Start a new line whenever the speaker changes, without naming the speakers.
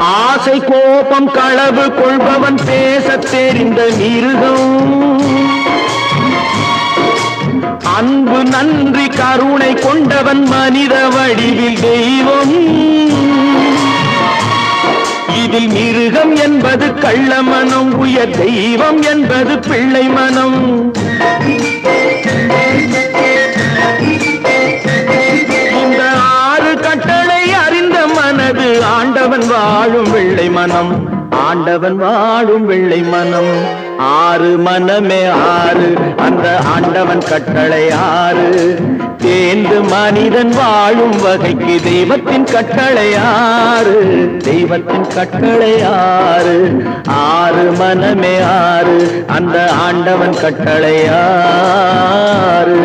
ஆசை கோபம் களவு கொள்பவன் பேசத் தெரிந்த மிருகம். அன்பு நன்றி கருணை கொண்டவன் மனித வடிவில் தெய்வம். இதில் மிருகம் என்பது கள்ள மனம், உயர் தெய்வம் என்பது பிள்ளை மனம். இந்த 6 கட்டளை அறிந்த மனது ஆண்டவன் வாழும் வெள்ளை மனம், ஆண்டவன் வாழும் வெள்ளை மனம். 6 மனமே 6, அந்த ஆண்டவன் கட்டளை 6. தேர்ந்து மனிதன் வாழும் வகைக்கு தெய்வத்தின் கட்டளை 6, தெய்வத்தின் கட்டளை 6. 6 மனமே 6, அந்த ஆண்டவன் கட்டளை 6.